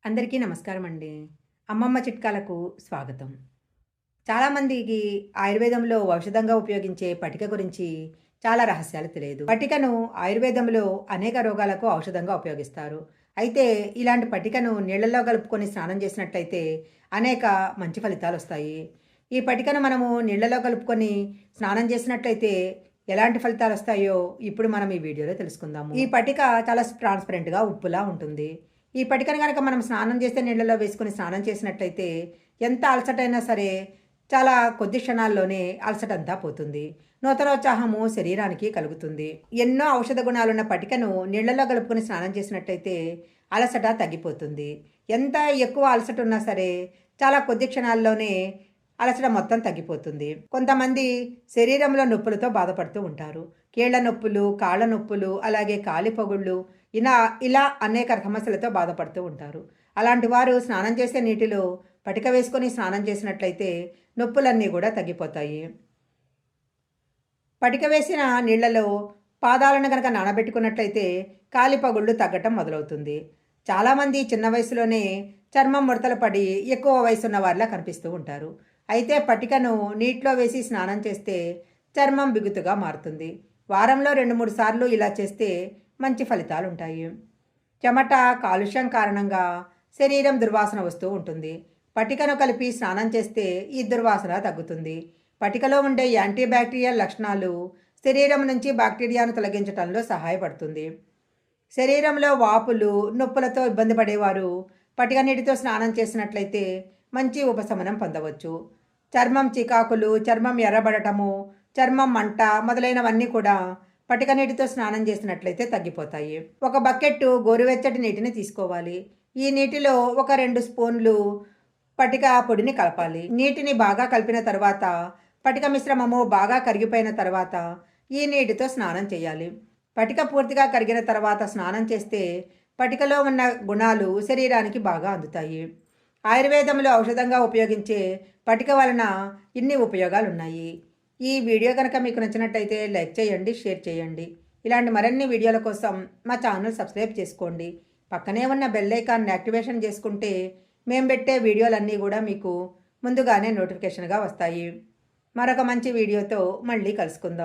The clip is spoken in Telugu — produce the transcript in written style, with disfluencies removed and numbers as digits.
అందరికీ నమస్కారం అండి. అమ్మమ్మ చిట్కాలకు స్వాగతం. చాలామందికి ఆయుర్వేదంలో ఔషధంగా ఉపయోగించే పటిక గురించి చాలా రహస్యాలు తెలియదు. పటికను ఆయుర్వేదంలో అనేక రోగాలకు ఔషధంగా ఉపయోగిస్తారు. అయితే ఇలాంటి పటికను నీళ్లలో కలుపుకొని స్నానం చేసినట్లయితే అనేక మంచి ఫలితాలొస్తాయి. ఈ పటికను మనము నీళ్లలో కలుపుకొని స్నానం చేసినట్లయితే ఎలాంటి ఫలితాలొస్తాయో ఇప్పుడు మనం ఈ వీడియోలో తెలుసుకుందాము. ఈ పటిక చాలా ట్రాన్స్పరెంట్‌గా ఉప్పులా ఉంటుంది. ఈ పటికను గనక మనం స్నానం చేసే నీళ్లలో వేసుకొని స్నానం చేసినట్లయితే ఎంత అలసటైనా సరే చాలా కొద్ది క్షణాల్లోనే అలసటంతా పోతుంది. నూతనోత్సాహము శరీరానికి కలుగుతుంది. ఎన్నో ఔషధ గుణాలున్న పటికను నీళ్లలో కలుపుకొని స్నానం చేసినట్లయితే అలసట తగ్గిపోతుంది. ఎంత ఎక్కువ అలసట ఉన్నా సరే చాలా కొద్ది క్షణాల్లోనే అలసట మొత్తం తగ్గిపోతుంది. కొంతమంది శరీరంలో నొప్పులతో బాధపడుతూ ఉంటారు. కీళ్ల నొప్పులు, కాళ్ళ నొప్పులు, అలాగే కాలిపొగుళ్ళు ఇలా అనేక సమస్యలతో బాధపడుతూ ఉంటారు. అలాంటి వారు స్నానం చేసే నీటిలో పటిక వేసుకొని స్నానం చేసినట్లయితే నొప్పులన్నీ కూడా తగ్గిపోతాయి. పటిక వేసిన నీళ్లలో పాదాలను గనక నానబెట్టుకున్నట్లయితే కాలిపగుళ్ళు తగ్గటం మొదలవుతుంది. చాలామంది చిన్న వయసులోనే చర్మం ముడతలు పడి ఎక్కువ వయసున్న వారిలా కనిపిస్తూ ఉంటారు. అయితే పటికను నీటిలో వేసి స్నానం చేస్తే చర్మం బిగుతుగా మారుతుంది. వారంలో 2-3 సార్లు ఇలా చేస్తే మంచి ఫలితాలుంటాయి. చెమట, కాలుష్యం కారణంగా శరీరం దుర్వాసన వస్తూ ఉంటుంది. పటికను కలిపి స్నానం చేస్తే ఈ దుర్వాసన తగ్గుతుంది. పటికలో ఉండే యాంటీబ్యాక్టీరియల్ లక్షణాలు శరీరం నుంచి బ్యాక్టీరియాను తొలగించడంలో సహాయపడుతుంది. శరీరంలో వాపులు, నొప్పులతో ఇబ్బంది పడేవారు పటిక నీటితో స్నానం చేసినట్లయితే మంచి ఉపశమనం పొందవచ్చు. చర్మం చికాకులు, చర్మం ఎర్రబడటము, చర్మం మంట మొదలైనవన్నీ కూడా పటిక నీటితో స్నానం చేసినట్లయితే తగ్గిపోతాయి. ఒక బకెట్టు గోరువెచ్చటి నీటిని తీసుకోవాలి. ఈ నీటిలో ఒక 2 స్పూన్లు పటిక పొడిని కలపాలి. నీటిని బాగా కలిపిన తర్వాత పటిక మిశ్రమము బాగా కరిగిపోయిన తర్వాత ఈ నీటితో స్నానం చేయాలి. పటిక పూర్తిగా కరిగిన తర్వాత స్నానం చేస్తే పటికలో ఉన్న గుణాలు శరీరానికి బాగా అందుతాయి. ఆయుర్వేదంలో ఔషధంగా ఉపయోగించే పటిక వలన ఇన్ని ఉపయోగాలు ఉన్నాయి. ఈ వీడియో కనుక మీకు నచ్చినట్టయితే లైక్ చేయండి, షేర్ చేయండి. ఇలాంటి మరిన్ని వీడియోల కోసం మా ఛానల్ సబ్స్క్రైబ్ చేసుకోండి. పక్కనే ఉన్న బెల్ ఐకాన్ యాక్టివేషన్ చేసుకుంటే మేము పెట్టే వీడియోలన్నీ కూడా మీకు ముందుగానే నోటిఫికేషన్గా వస్తాయి. మరొక మంచి వీడియోతో మళ్ళీ కలుసుకుందాం.